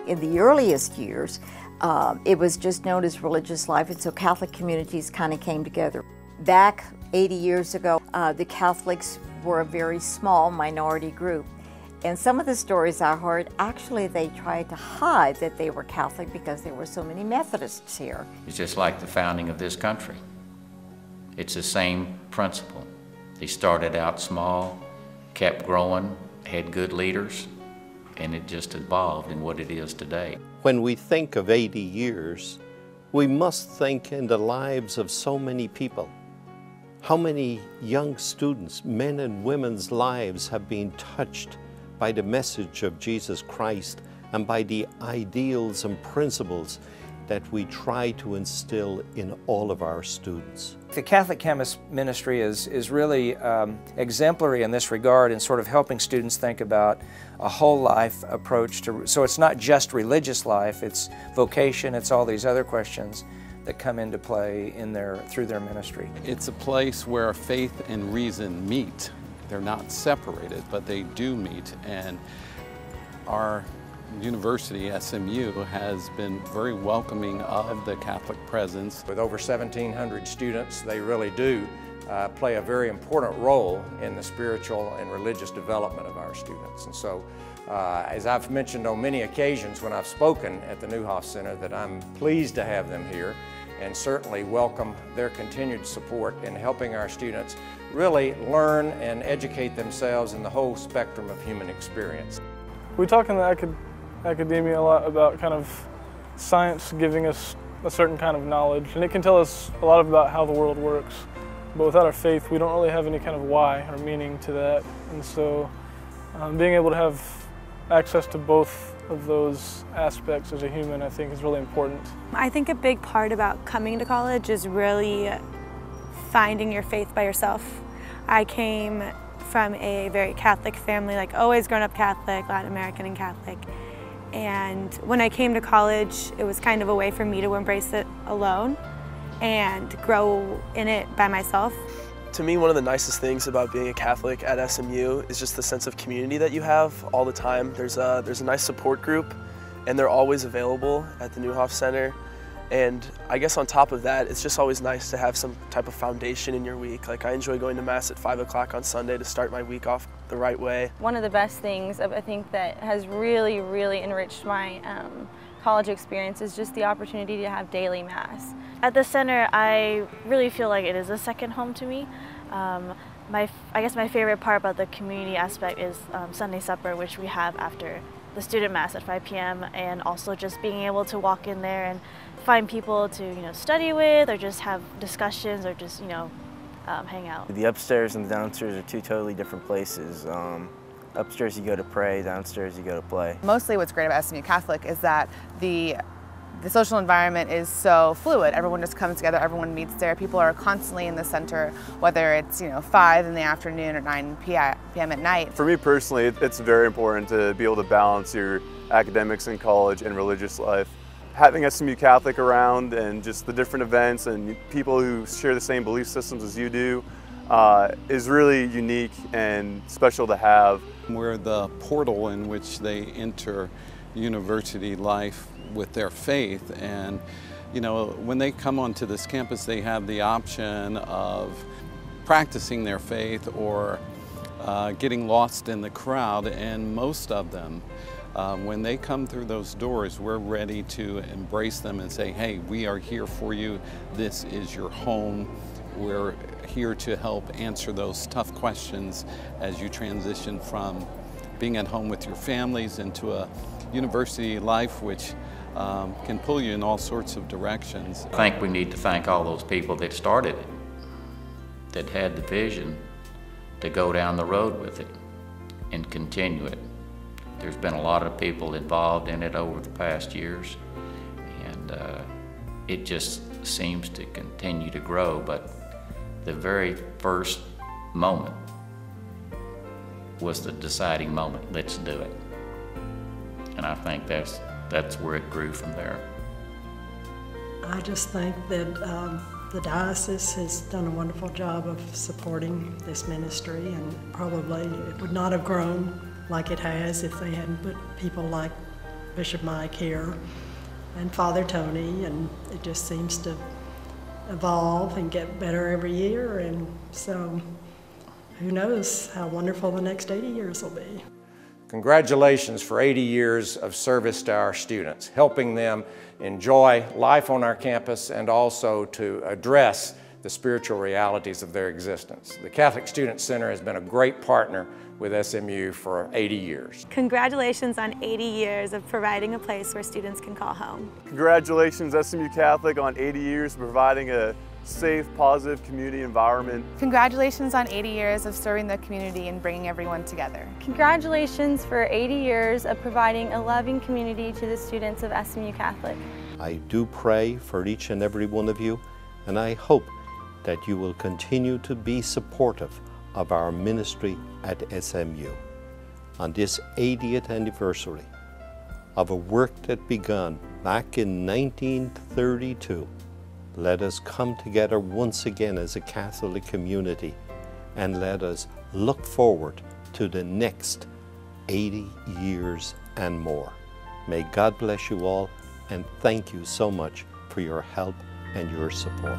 In the earliest years, it was just known as religious life, and so Catholic communities kind of came together. Back 80 years ago, the Catholics were a very small minority group. And some of the stories I heard, actually they tried to hide that they were Catholic because there were so many Methodists here. It's just like the founding of this country. It's the same principle. They started out small, kept growing, had good leaders, and it just evolved in what it is today. When we think of 80 years, we must think in the lives of so many people. How many young students, men and women's lives have been touched by the message of Jesus Christ and by the ideals and principles that we try to instill in all of our students. The Catholic Campus Ministry is really exemplary in this regard in sort of helping students think about a whole life approach to, so it's not just religious life, it's vocation, it's all these other questions that come into play through their ministry. It's a place where faith and reason meet. They're not separated, but they do meet, and our university, SMU, has been very welcoming of the Catholic presence. With over 1,700 students, they really do play a very important role in the spiritual and religious development of our students. And so, as I've mentioned on many occasions when I've spoken at the Newhoff Center, that I'm pleased to have them here and certainly welcome their continued support in helping our students really learn and educate themselves in the whole spectrum of human experience. We talk in the academia a lot about kind of science giving us a certain kind of knowledge, and it can tell us a lot about how the world works. But without our faith, we don't really have any kind of why or meaning to that. And so being able to have access to both of those aspects as a human, I think, is really important. I think a big part about coming to college is really finding your faith by yourself. I came from a very Catholic family, like always grown up Catholic, Latin American and Catholic. And when I came to college, it was kind of a way for me to embrace it alone and grow in it by myself. To me, one of the nicest things about being a Catholic at SMU is just the sense of community that you have all the time. There's a nice support group, and they're always available at the Newhoff Center. And I guess on top of that, it's just always nice to have some type of foundation in your week. Like, I enjoy going to Mass at 5 o'clock on Sunday to start my week off the right way. One of the best things I think that has really, really enriched my college experience is just the opportunity to have daily Mass. At the center, I really feel like it is a second home to me. I guess my favorite part about the community aspect is Sunday supper, which we have after the student Mass at 5 p.m. and also just being able to walk in there and find people to study with, or just have discussions, or just hang out. The upstairs and the downstairs are two totally different places. Upstairs you go to pray, downstairs you go to play. Mostly what's great about SMU Catholic is that the social environment is so fluid. Everyone just comes together, everyone meets there. People are constantly in the center, whether it's 5 in the afternoon or 9 p.m. at night. For me personally, it's very important to be able to balance your academics in college and religious life. Having SMU Catholic around and just the different events and people who share the same belief systems as you do is really unique and special to have. We're the portal in which they enter university life with their faith, and when they come onto this campus, they have the option of practicing their faith or getting lost in the crowd, and most of them, when they come through those doors, we're ready to embrace them and say, hey, we are here for you. This is your home. We're here to help answer those tough questions as you transition from being at home with your families into a university life which can pull you in all sorts of directions. I think we need to thank all those people that started it, that had the vision to go down the road with it and continue it. There's been a lot of people involved in it over the past years, and it just seems to continue to grow, but the very first moment was the deciding moment. Let's do it. And I think that's where it grew from there. I just think that the diocese has done a wonderful job of supporting this ministry, and probably it would not have grown like it has if they hadn't put people like Bishop Mike here and Father Tony, and it just seems to evolve and get better every year, and so who knows how wonderful the next 80 years will be. Congratulations for 80 years of service to our students, helping them enjoy life on our campus and also to address the spiritual realities of their existence. The Catholic Student Center has been a great partner with SMU for 80 years. Congratulations on 80 years of providing a place where students can call home. Congratulations SMU Catholic on 80 years of providing a safe, positive community environment. Congratulations on 80 years of serving the community and bringing everyone together. Congratulations for 80 years of providing a loving community to the students of SMU Catholic. I do pray for each and every one of you, and I hope that you will continue to be supportive of our ministry at SMU. On this 80th anniversary of a work that began back in 1932, let us come together once again as a Catholic community, and let us look forward to the next 80 years and more. May God bless you all, and thank you so much for your help and your support.